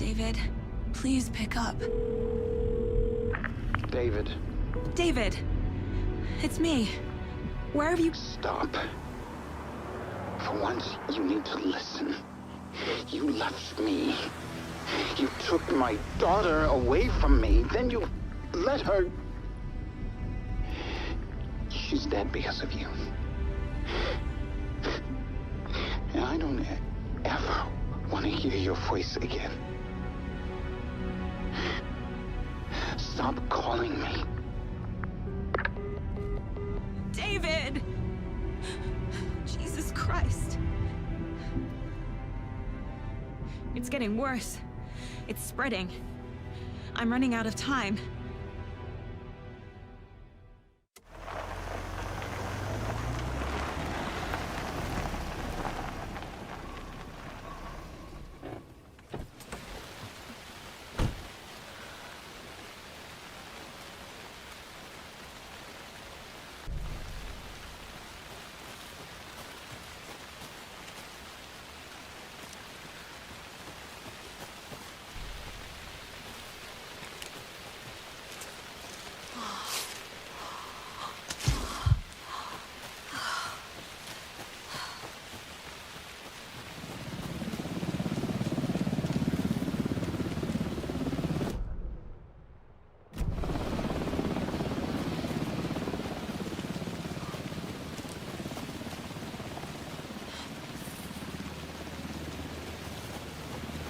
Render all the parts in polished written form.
David, please pick up. David. David! It's me. Where have you... Stop. For once, you need to listen. You left me. You took my daughter away from me. Then you let her... She's dead because of you. And I don't ever want to hear your voice again. Stop calling me. David! Jesus Christ. It's getting worse. It's spreading. I'm running out of time.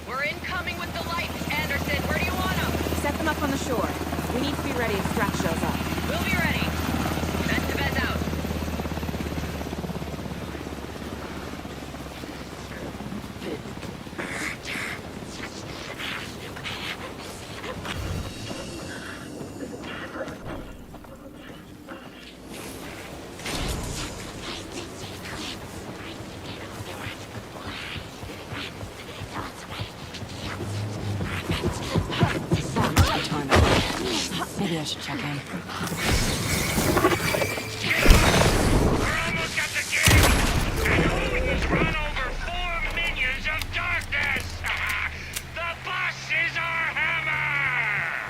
We're incoming with the lights, Anderson. Where do you want them? Set them up on the shore. We need to be ready if Strax shows up. We'll be ready. Vent to vent out. Maybe I should check in. We're almost at the gate! And Odin's run over 4 minions of darkness! The boss is our hammer!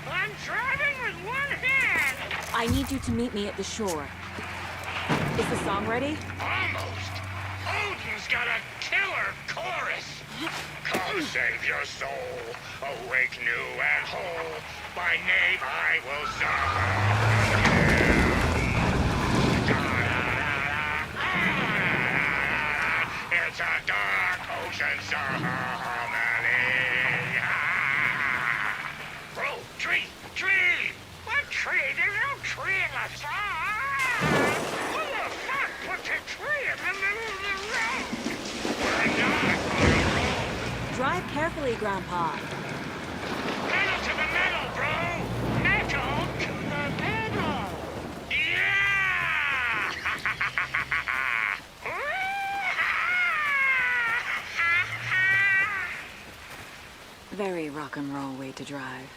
I'm driving with one hand! I need you to meet me at the shore. Is the song ready? Almost! Odin's got a killer chorus! Come save your soul, awake new and whole. By name I will summon you. It's a dark ocean ceremony. Bro, tree! What tree? There's no tree in the song! Who the fuck put a tree in the middle of the road? We're not on a road! Drive carefully, Grandpa. Pedal to the metal, bro! Metal to the metal! Yeah! Very rock and roll way to drive.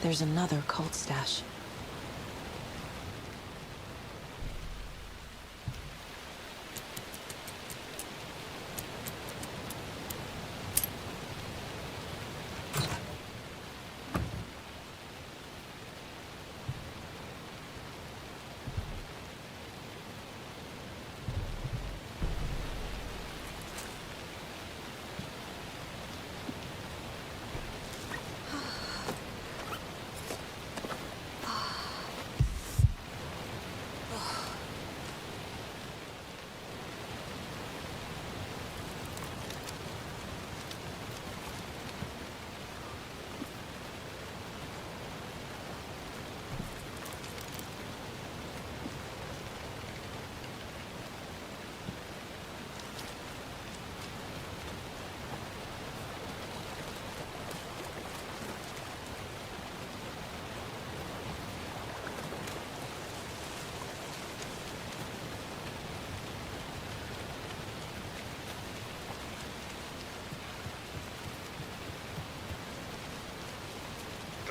There's another cult stash.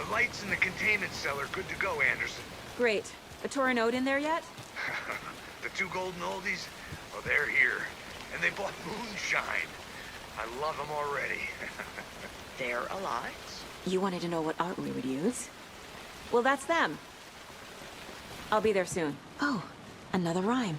The lights in the containment cell are good to go, Anderson. Great. A Torinode in there yet? The two golden oldies? Oh, they're here. And they bought moonshine. I love them already. They're a lot. You wanted to know what art we would use? Well, that's them. I'll be there soon. Oh, another rhyme.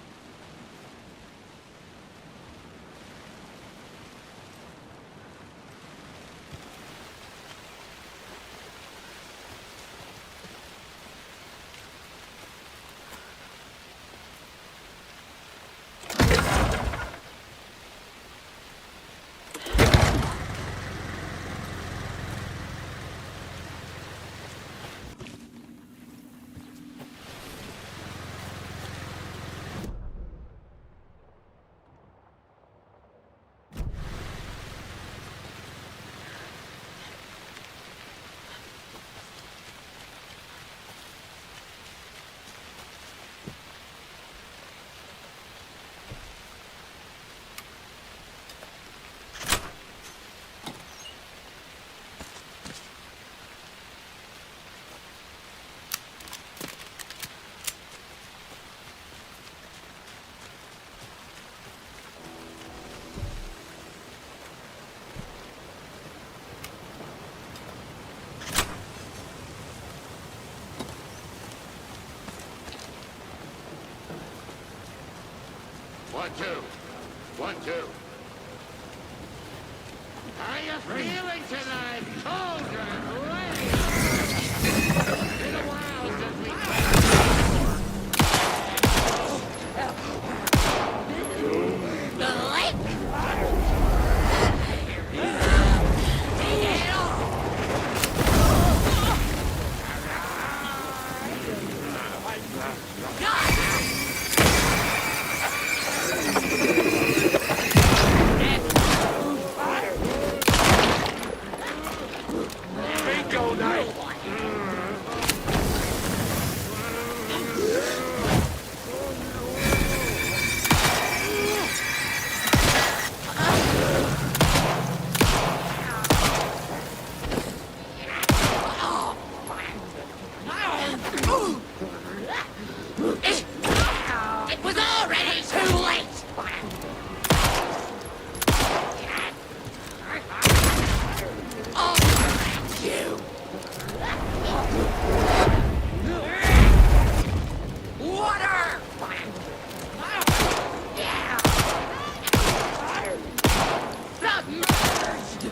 One, two. One, two. How you feeling tonight, cauldron lady? Been a while since we bingo night. It was already too late! Water! Submerged!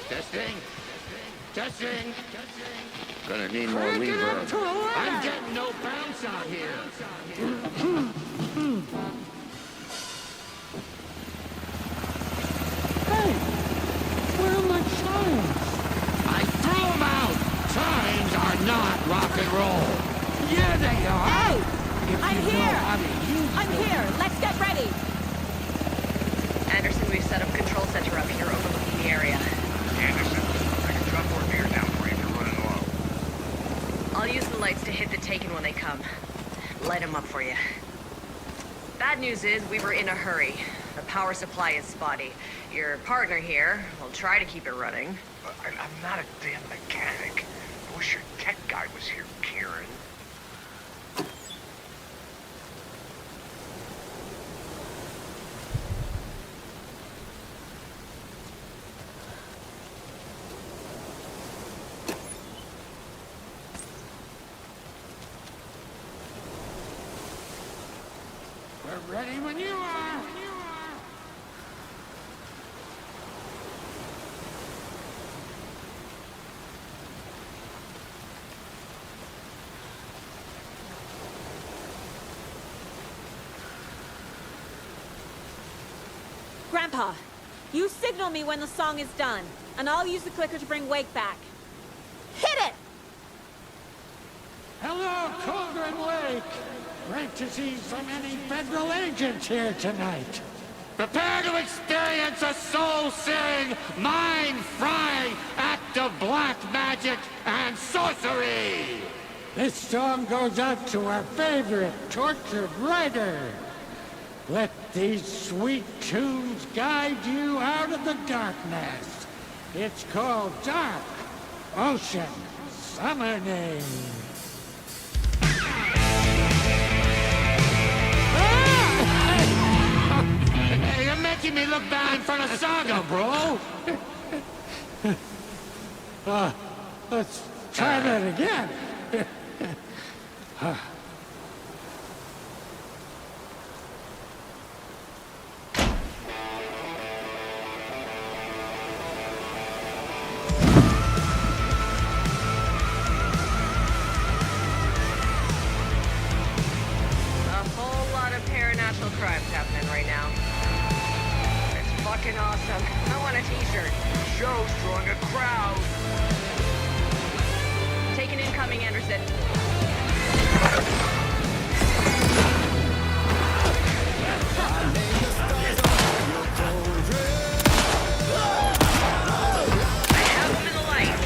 Testing. Testing. Gonna need more reverb. I'm getting no bounce out here. Hey, where are my chimes? I threw them out. Chimes are not rock and roll. Yeah, they are. Hey! I'm here! I'm here! Let's get ready! Anderson, we've set up control center up here overlooking the area. Anderson, I can drop more beer down for you if you're running low. I'll use the lights to hit the Taken when they come. Light them up for you. Bad news is we were in a hurry. The power supply is spotty. Your partner here will try to keep it running. I'm not a damn mechanic. I wish your tech guy was here, Kieran. We're ready when you are. Grandpa, You signal me when the song is done, and I'll use the clicker to bring Wake back. Hit it! Hello, Cauldron Lake. Great to see so many federal agents here tonight. Prepare to experience a soul-searing, mind-frying act of black magic and sorcery. This song goes out to our favorite tortured writer. Let these sweet tunes guide you out of the darkness. It's called Dark Ocean Summoning. Hey, you're making me look bad in front of Saga, bro. Let's try that again. Crimes happening right now. It's fucking awesome. I want a t-shirt. Show's drawing a crowd. Taking incoming, Anderson. I have him in the light.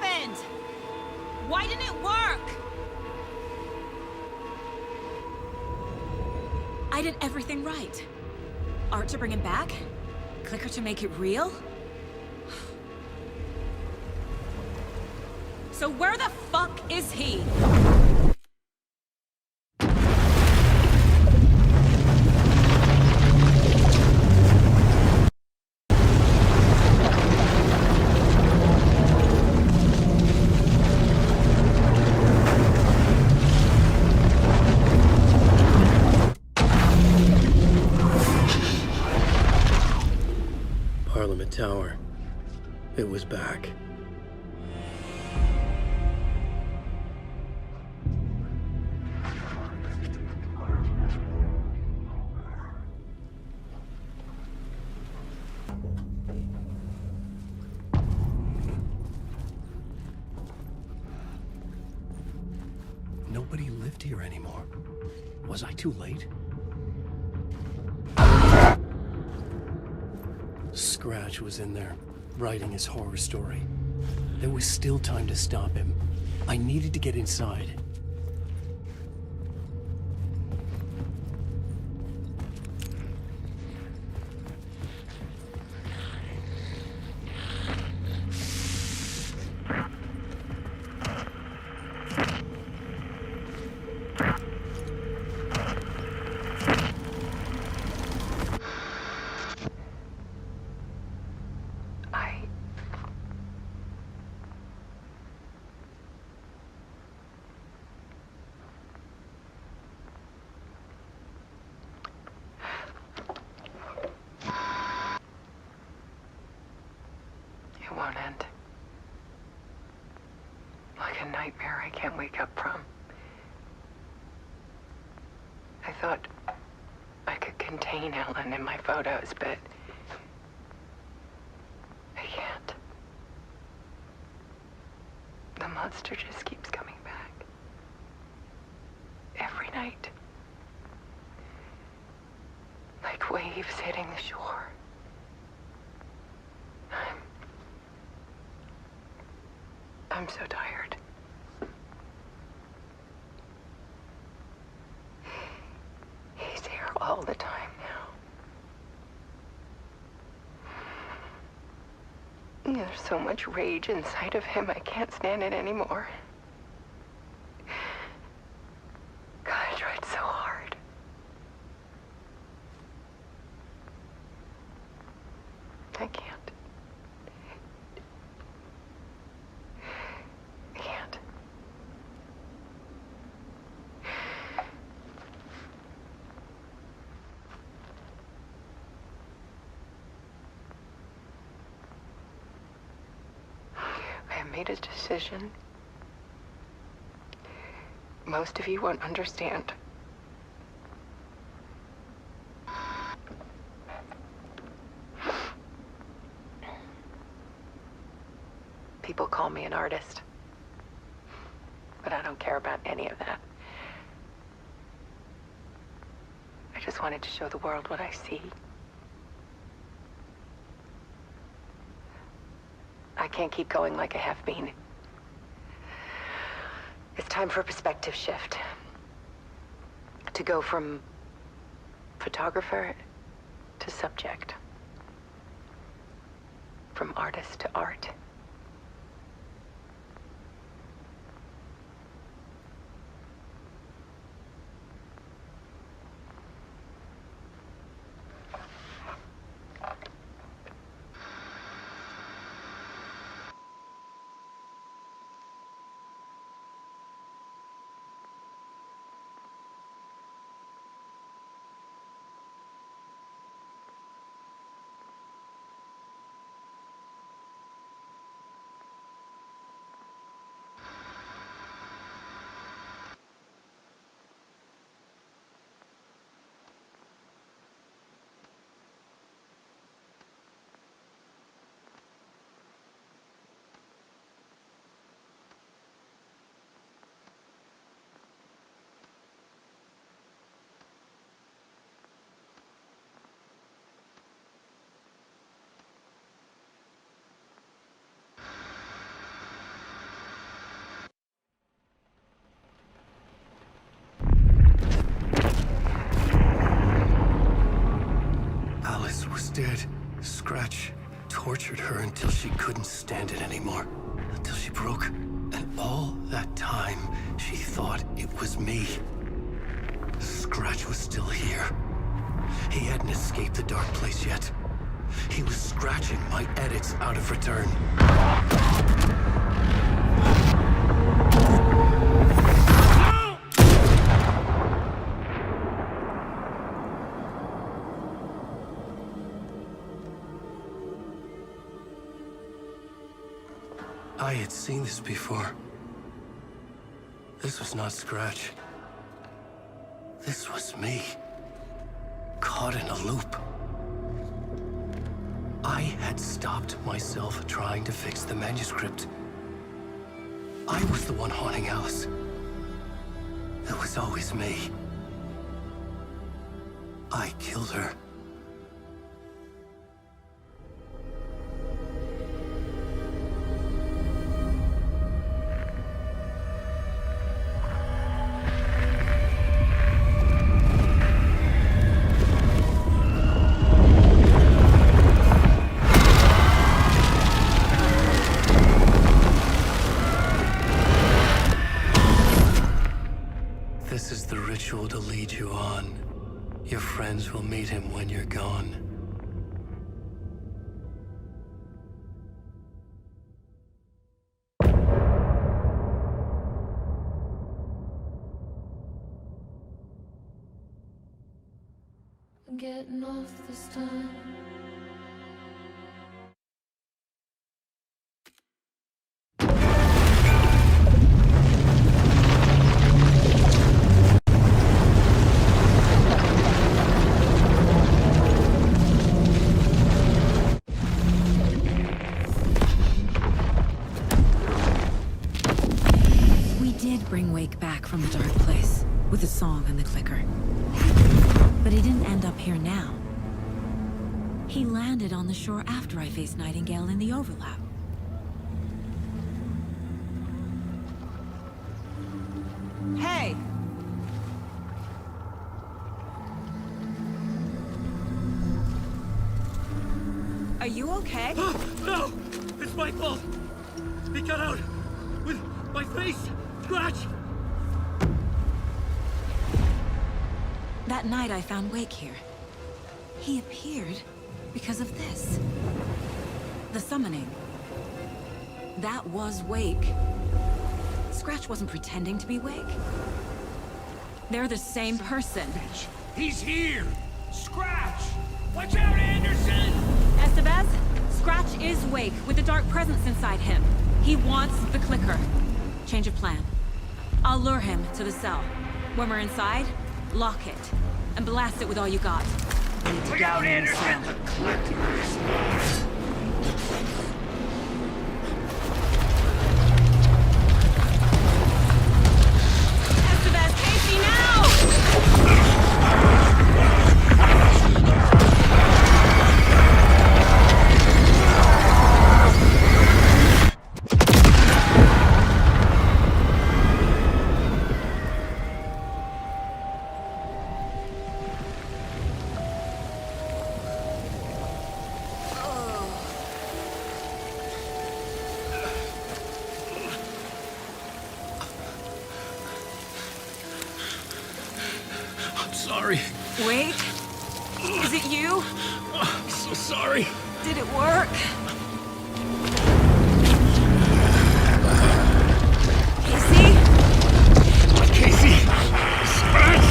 happened? Why didn't it work? I did everything right. Art to bring him back? Clicker to make it real? So where the fuck is he? Parliament Tower. It was back. Nobody lived here anymore. Was I too late? Scratch was in there, writing his horror story. There was still time to stop him. I needed to get inside. It won't end. Like a nightmare I can't wake up from. I thought I could contain Ellen in my photos, but I can't. The monster just keeps coming back. Every night. Like waves hitting the shore. I'm so tired. He's here all the time now. There's so much rage inside of him, I can't stand it anymore. God, I tried so hard. I can't. I made a decision. Most of you won't understand. People call me an artist, but I don't care about any of that. I just wanted to show the world what I see. I can't keep going like I have been. It's time for a perspective shift. To go from photographer to subject. From artist to art. Alice was dead. Scratch tortured her until she couldn't stand it anymore. Until she broke. And all that time, she thought it was me. Scratch was still here. He hadn't escaped the dark place yet. He was scratching my edits out of return. I had seen this before. This was not Scratch. This was me. Caught in a loop. I had stopped myself trying to fix the manuscript. I was the one haunting Alice. It was always me. I killed her. This is the ritual to lead you on. Your friends will meet him when you're gone. Getting off this time. Bring Wake back from the dark place with the song and the clicker. But he didn't end up here now. He landed on the shore after I faced Nightingale in the overlap. Hey! Are you okay? No! It's my fault! He got out with my face! Scratch! That night I found Wake here. He appeared because of this. The summoning. That was Wake. Scratch wasn't pretending to be Wake. They're the same person. He's here! Scratch! Watch out, Anderson! Estevez, Scratch is Wake with the dark presence inside him. He wants the clicker. Change of plan. I'll lure him to the cell. When we're inside, lock it. And blast it with all you got. Look out, Anderson! Estevez, Casey, now! Sorry. Wait. Is it you? I'm so sorry. Did it work? Casey? Casey! Scratch!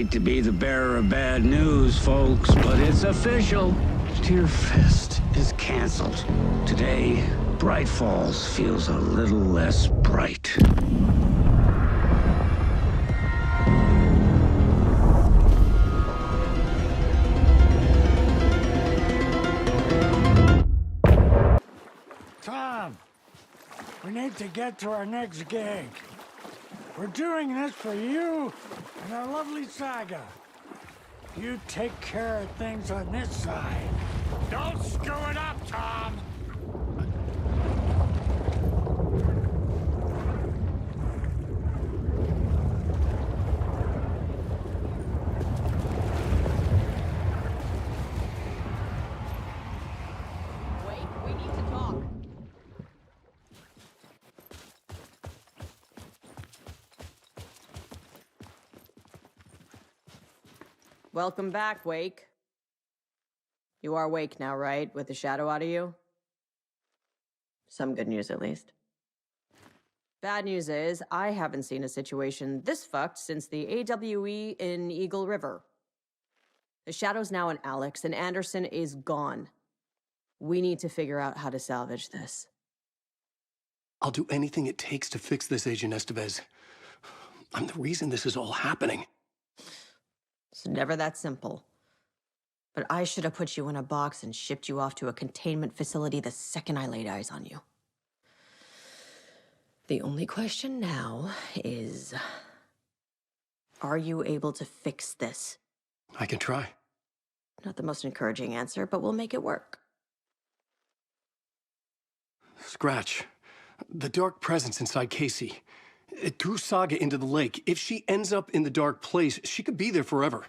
To be the bearer of bad news, folks, but it's official. Tear Fest is canceled. Today, Bright Falls feels a little less bright. We need to get to our next gig. We're doing this for you and our lovely Saga. You take care of things on this side. Don't screw it up, Tom! Wait, we need to talk. Welcome back, Wake. You are Wake now, right? With the shadow out of you? Some good news, at least. Bad news is, I haven't seen a situation this fucked since the AWE in Eagle River. The shadow's now in Alex, and Anderson is gone. We need to figure out how to salvage this. I'll do anything it takes to fix this, Agent Estevez. I'm the reason this is all happening. It's never that simple. But I should have put you in a box and shipped you off to a containment facility the second I laid eyes on you. The only question now is, are you able to fix this? I can try. Not the most encouraging answer, but we'll make it work. Scratch. The dark presence inside Casey. It threw Saga into the lake. If she ends up in the dark place, she could be there forever.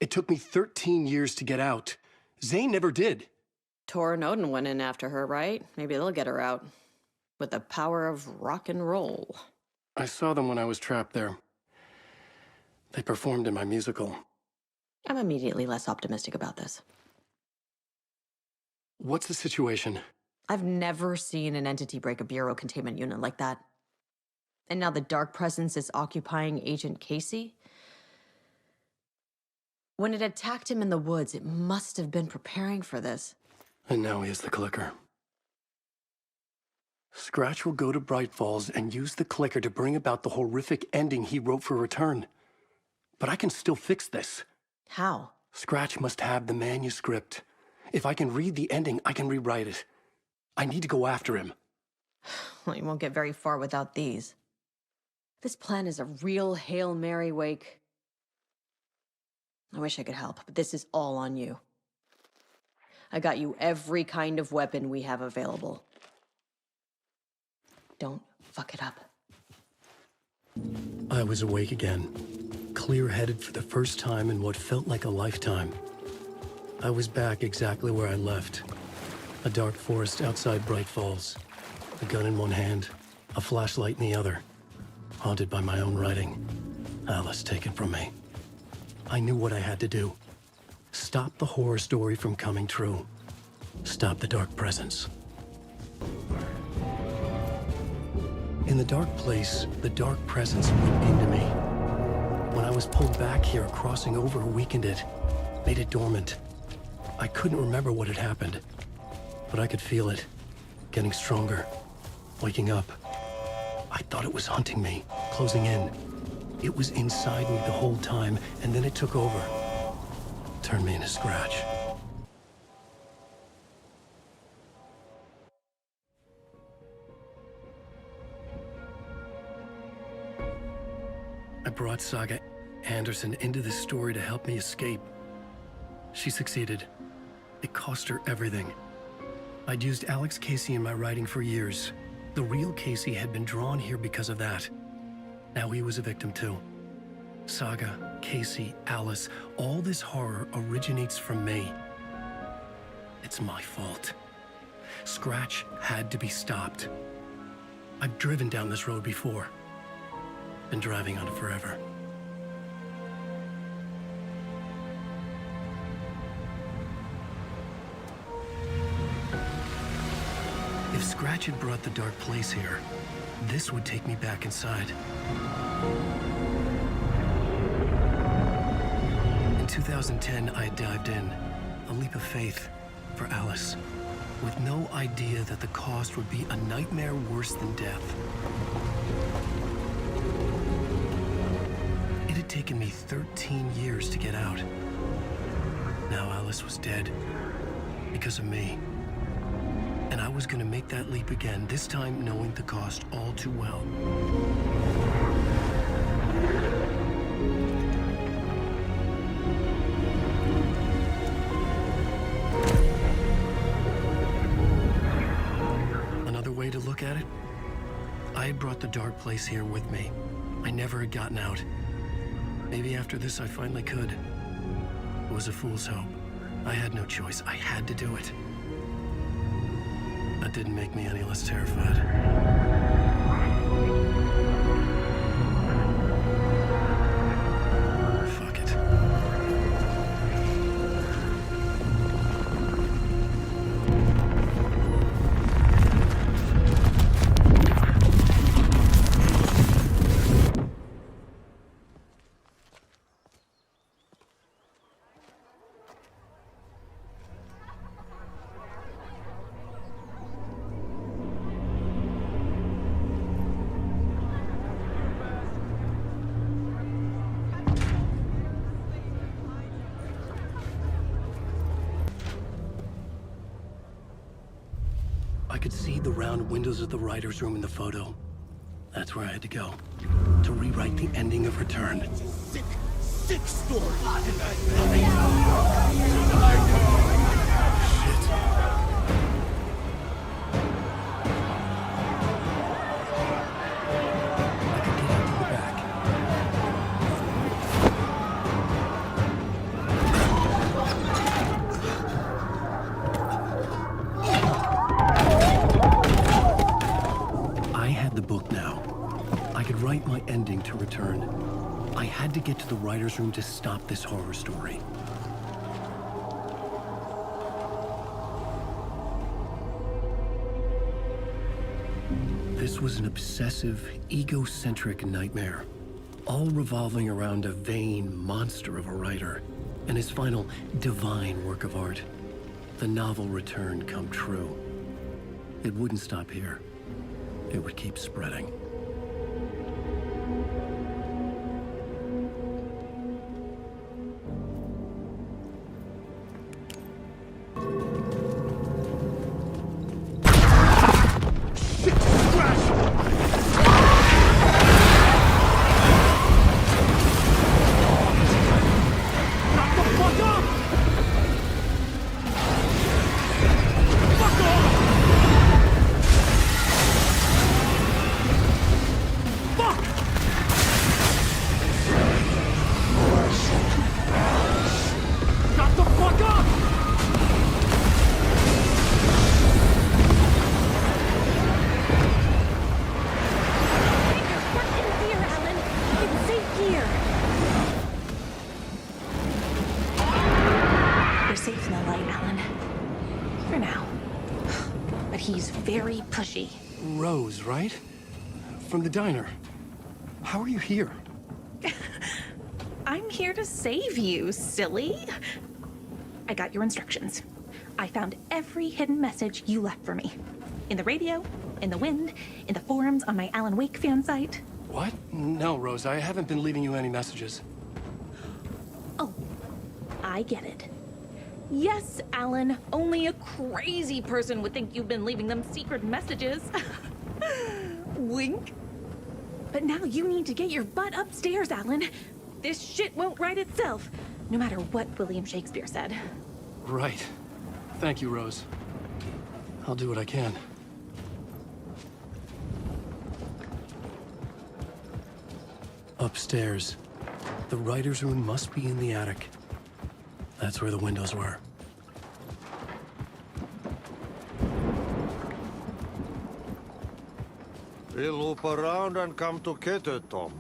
It took me 13 years to get out. Zane never did. Tor and Odin went in after her, right? Maybe they'll get her out. With the power of rock and roll. I saw them when I was trapped there. They performed in my musical. I'm immediately less optimistic about this. What's the situation? I've never seen an entity break a bureau containment unit like that. And now the dark presence is occupying Agent Casey? When it attacked him in the woods, it must have been preparing for this. And now he has the clicker. Scratch will go to Bright Falls and use the clicker to bring about the horrific ending he wrote for Return. But I can still fix this. How? Scratch must have the manuscript. If I can read the ending, I can rewrite it. I need to go after him. Well, you won't get very far without these. This plan is a real Hail Mary, Wake. I wish I could help, but this is all on you. I got you every kind of weapon we have available. Don't fuck it up. I was awake again, clear-headed for the first time in what felt like a lifetime. I was back exactly where I left. A dark forest outside Bright Falls. A gun in one hand, a flashlight in the other. Haunted by my own writing. Alice taken from me. I knew what I had to do. Stop the horror story from coming true. Stop the dark presence. In the dark place, the dark presence whipped into me. When I was pulled back here, crossing over weakened it, made it dormant. I couldn't remember what had happened, but I could feel it, getting stronger, waking up. I thought it was hunting me, closing in. It was inside me the whole time, and then it took over. Turned me into Scratch. I brought Saga Anderson into this story to help me escape. She succeeded. It cost her everything. I'd used Alex Casey in my writing for years. The real Casey had been drawn here because of that. Now he was a victim too. Saga, Casey, Alice, all this horror originates from me. It's my fault. Scratch had to be stopped. I've driven down this road before. Been driving on it forever. If Scratch had brought the dark place here, this would take me back inside. In 2010, I had dived in, a leap of faith for Alice, with no idea that the cost would be a nightmare worse than death. It had taken me 13 years to get out. Now Alice was dead, because of me. And I was gonna make that leap again, this time knowing the cost all too well. Another way to look at it, I had brought the dark place here with me. I never had gotten out. Maybe after this I finally could. It was a fool's hope. I had no choice. I had to do it. That didn't make me any less terrified. Fuck it. I could see the round windows of the writer's room in the photo. That's where I had to go. To rewrite the ending of Return. Sick story. I could get out to the back. I had the book now. I could write my ending to Return. I had to get to the writer's room to stop this horror story. This was an obsessive, egocentric nightmare, all revolving around a vain monster of a writer and his final divine work of art, the novel Return come true. It wouldn't stop here. It would keep spreading. Very pushy. Rose, right? From the diner. How are you here? I'm here to save you, silly. I got your instructions. I found every hidden message you left for me. In the radio, in the wind, in the forums on my Alan Wake fan site. What? No, Rose, I haven't been leaving you any messages. Oh, I get it. Yes, Alan, only a crazy person would think you've been leaving them secret messages. Wink. But now you need to get your butt upstairs, Alan. This shit won't right itself, no matter what William Shakespeare said. Right. Thank you, Rose. I'll do what I can. Upstairs. The writer's room must be in the attic. That's where the windows were. We'll loop around and come together, Tom.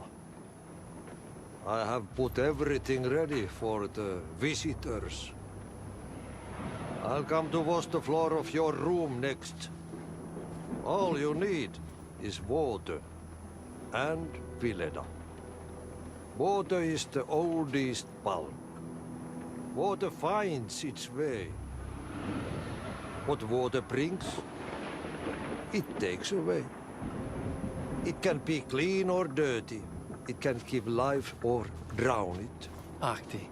I have put everything ready for the visitors. I'll come to wash the floor of your room next. All you need is water and Vileda. Water is the oldest bulb. Water finds its way. What water brings, it takes away. It can be clean or dirty. It can give life or drown it. Ahti.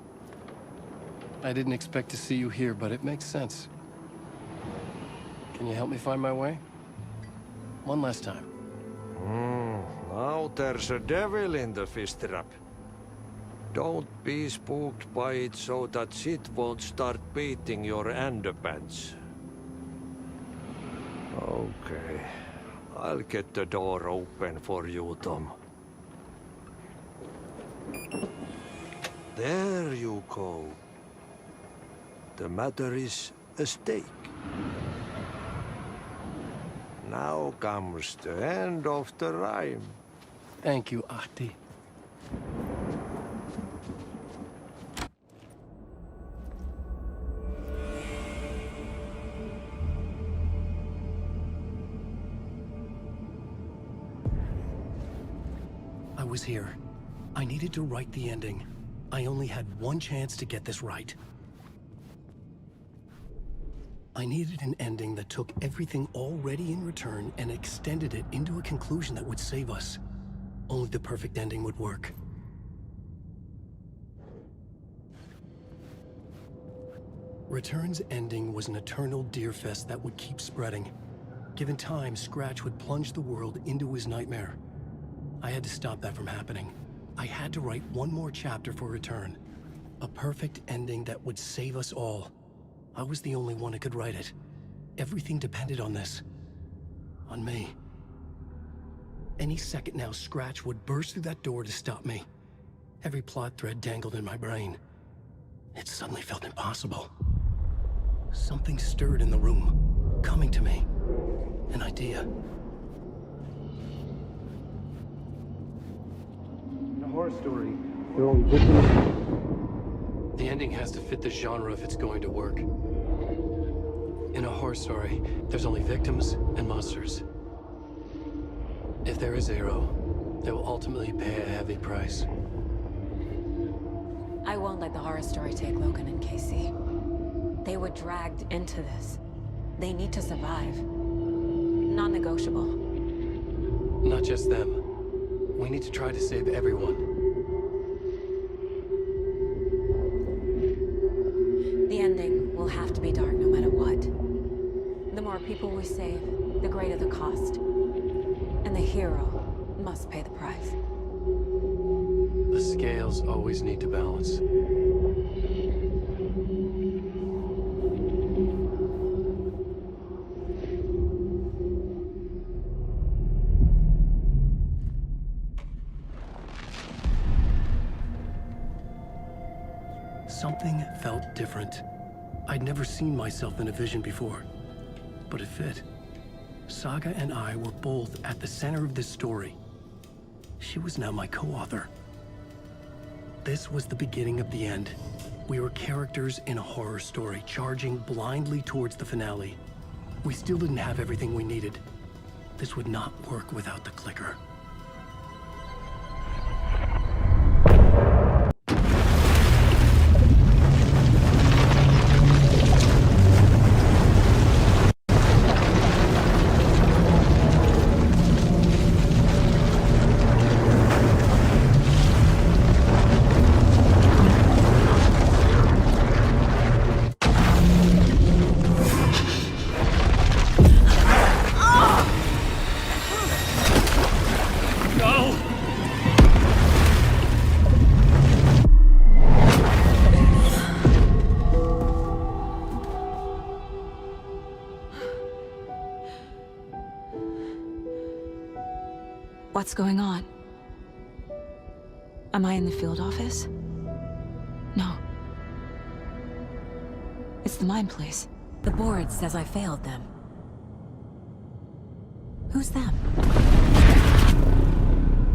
I didn't expect to see you here, but it makes sense. Can you help me find my way? One last time. Now there's a devil in the fish trap. Don't be spooked by it so that shit won't start beating your underpants. Okay. I'll get the door open for you, Tom. There you go. The matter is a stake. Now comes the end of the rhyme. Thank you, Ahti. I was here. I needed to write the ending. I only had one chance to get this right. I needed an ending that took everything already in return and extended it into a conclusion that would save us. Only the perfect ending would work. Return's ending was an eternal deerfest that would keep spreading. Given time, Scratch would plunge the world into his nightmare. I had to stop that from happening. I had to write one more chapter for Return. A perfect ending that would save us all. I was the only one who could write it. Everything depended on this. On me. Any second now, Scratch would burst through that door to stop me. Every plot thread dangled in my brain. It suddenly felt impossible. Something stirred in the room, coming to me. An idea. In a horror story, there are only victims. The ending has to fit the genre if it's going to work. In a horror story, there's only victims and monsters. If there is a hero, they will ultimately pay a heavy price. I won't let the horror story take Logan and Casey. They were dragged into this. They need to survive. Non-negotiable. Not just them. We need to try to save everyone. The ending will have to be dark no matter what. The more people we save, the greater the cost. And the hero must pay the price. The scales always need to balance. Something felt different. I'd never seen myself in a vision before, but it fit. Saga and I were both at the center of this story. She was now my co-author. This was the beginning of the end. We were characters in a horror story, charging blindly towards the finale. We still didn't have everything we needed. This would not work without the clicker. What's going on? Am I in the field office? No. It's the mine place. The board says I failed them. Who's them?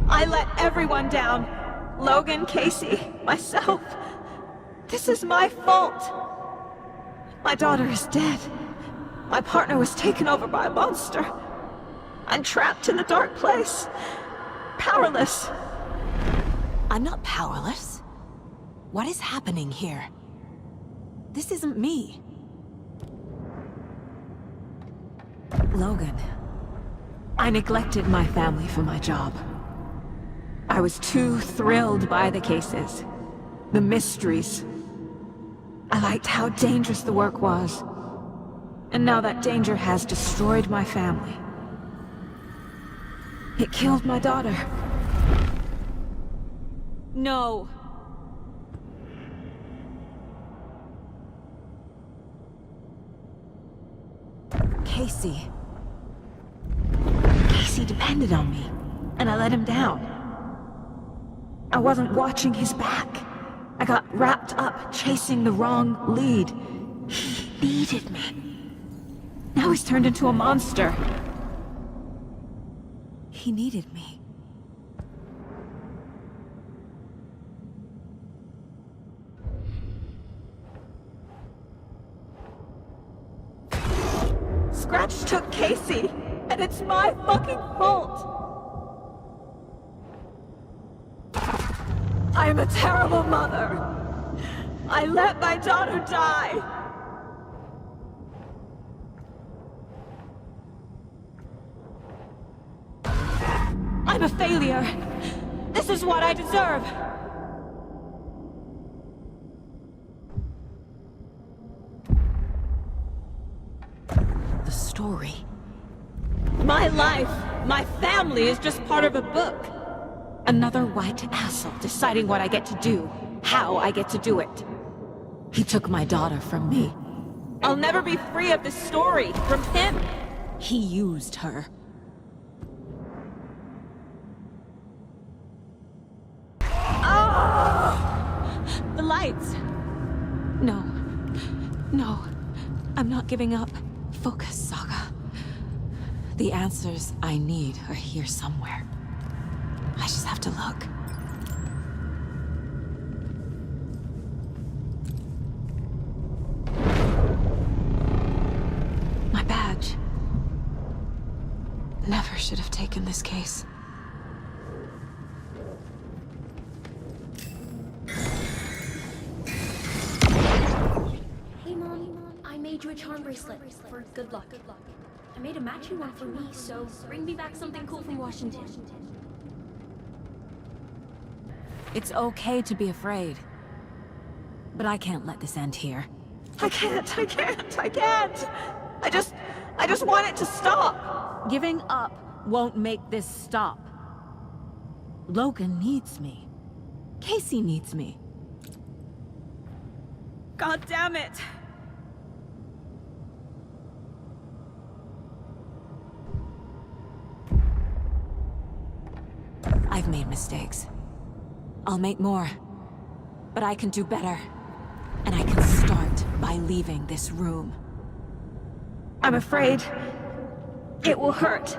I let everyone down. Logan, Casey, myself. This is my fault. My daughter is dead. My partner was taken over by a monster. I'm trapped in a dark place. Powerless. I'm not powerless. What is happening here? This isn't me. Logan. I neglected my family for my job. I was too thrilled by the cases, the mysteries. I liked how dangerous the work was, And now that danger has destroyed my family. It killed my daughter. No. Casey. Casey depended on me, and I let him down. I wasn't watching his back. I got wrapped up chasing the wrong lead. He needed me. Now he's turned into a monster. He needed me. Scratch took Casey, and it's my fucking fault. I am a terrible mother. I let my daughter die. I'm a failure. This is what I deserve. The story. My life, my family is just part of a book. Another white asshole deciding what I get to do, how I get to do it. He took my daughter from me. I'll never be free of this story from him. He used her. The lights. No. No. I'm not giving up. Focus, Saga. The answers I need are here somewhere. I just have to look. My badge. Never should have taken this case. Hey, Mom. I made you a charm bracelet for good luck. I made a matching one for me, so bring me back something cool from Washington. It's okay to be afraid. But I can't let this end here. I can't. I just want it to stop. Giving up won't make this stop. Logan needs me. Casey needs me. God damn it. I've made mistakes. I'll make more. But I can do better. And I can start by leaving this room. I'm afraid it will hurt.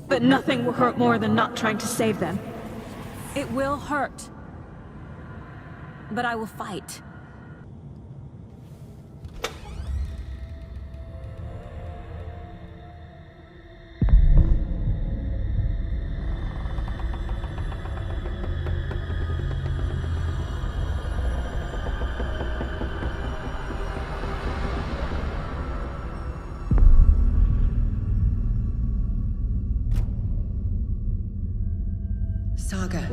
But nothing will hurt more than not trying to save them. It will hurt. But I will fight. Saga,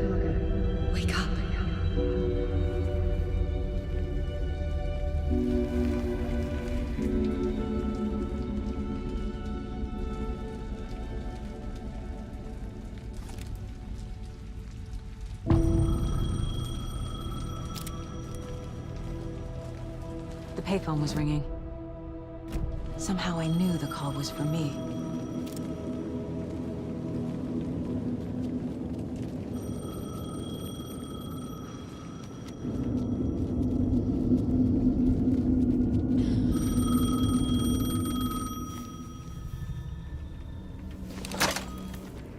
wake up. The payphone was ringing. Somehow I knew the call was for me.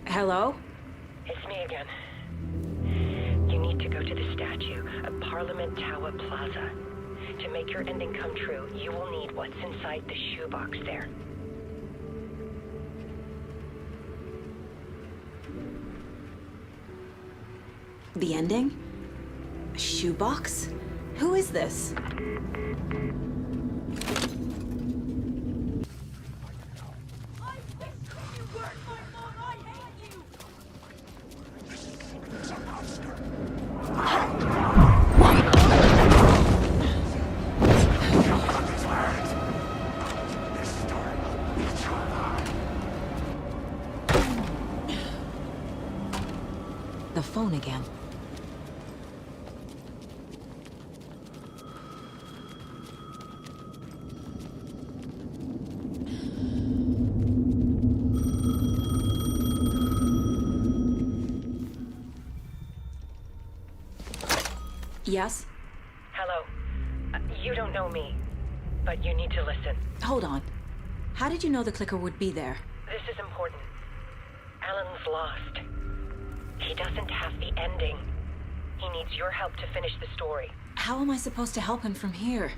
Hello? It's me again. You need to go to the statue at Parliament Tower Plaza. To make your ending come true, you will need what's inside the shoebox there. The ending? A shoebox? Who is this? The phone again. Yes? Hello. You don't know me, but you need to listen. Hold on. How did you know the clicker would be there? This is important. Alan's lost. He doesn't have the ending. He needs your help to finish the story. How am I supposed to help him from here?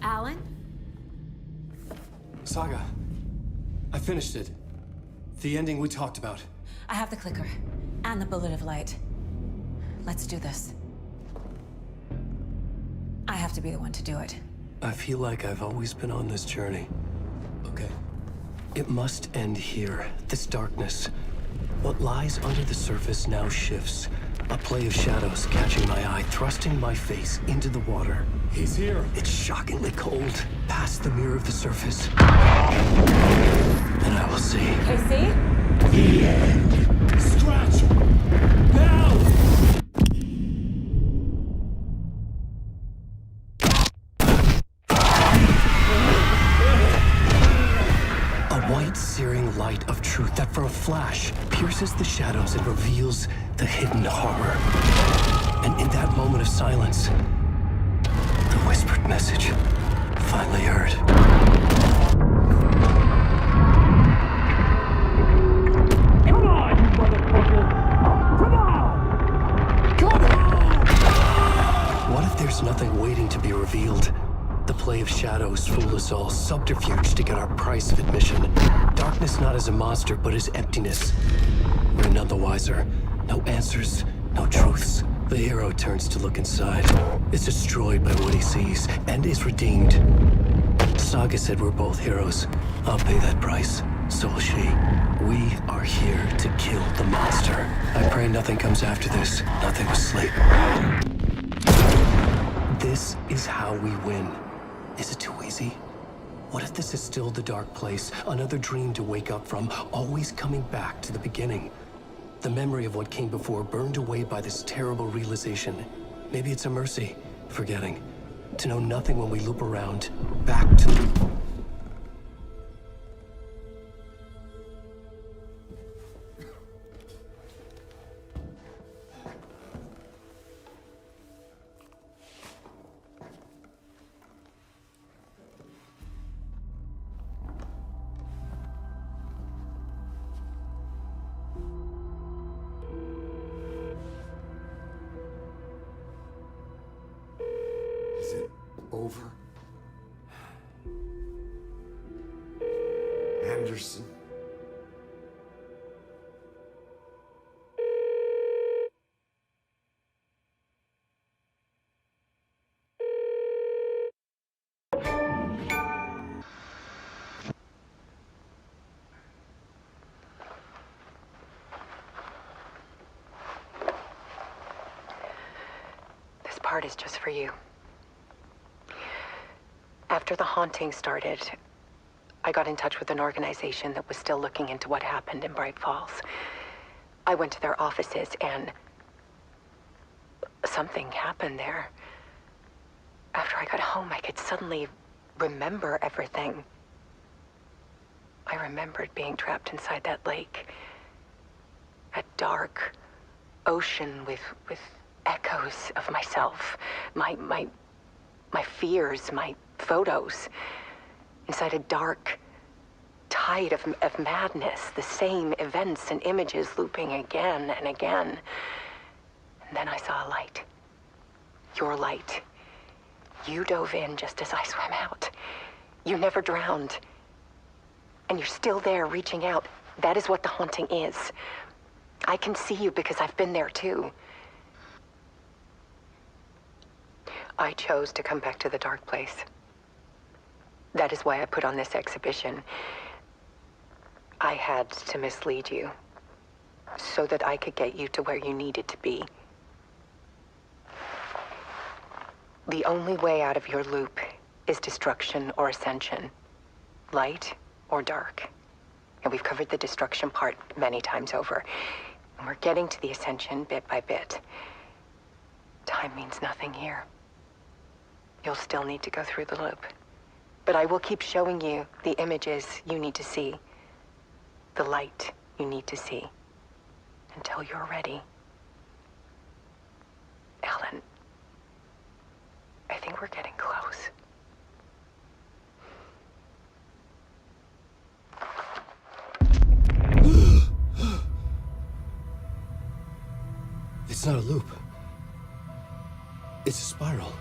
Alan? Saga, I finished it. The ending we talked about. I have the clicker. And the bullet of light. Let's do this. I have to be the one to do it. I feel like I've always been on this journey. Okay. It must end here. This darkness. What lies under the surface now shifts. A play of shadows catching my eye, thrusting my face into the water. He's here. It's shockingly cold, past the mirror of the surface. And I will see. Casey? The end. Scratch! Now! A white, searing light of truth that for a flash pierces the shadows and reveals the hidden horror. And in that moment of silence, the whispered message finally heard. Come on, you motherfucker! Come on! Come on! What if there's nothing waiting to be revealed? The play of shadows fool us all, subterfuge to get our price of admission. Darkness not as a monster, but as emptiness. We're none the wiser. No answers, no truths. The hero turns to look inside. Is destroyed by what he sees, and is redeemed. Saga said we're both heroes. I'll pay that price. So will she. We are here to kill the monster. I pray nothing comes after this. Nothing will sleep. This is how we win. Is it too easy? What if this is still the dark place? Another dream to wake up from, always coming back to the beginning. The memory of what came before burned away by this terrible realization. Maybe it's a mercy, forgetting. To know nothing when we loop around, back to... Is it over? Anderson? This part is just for you. After the haunting started, I got in touch with an organization that was still looking into what happened in Bright Falls. I went to their offices and something happened there. After I got home, I could suddenly remember everything. I remembered being trapped inside that lake. A dark ocean with echoes of myself. My fears, my photos. Inside a dark tide of madness. The same events and images looping again and again. And then I saw a light. Your light. You dove in just as I swam out. You never drowned. And you're still there reaching out. That is what the haunting is. I can see you because I've been there too. I chose to come back to the dark place. That is why I put on this exhibition. I had to mislead you, so that I could get you to where you needed to be. The only way out of your loop is destruction or ascension, light or dark. And we've covered the destruction part many times over. And we're getting to the ascension bit by bit. Time means nothing here. You'll still need to go through the loop. But I will keep showing you the images you need to see, the light you need to see, until you're ready. Alan, I think we're getting close. It's not a loop. It's a spiral.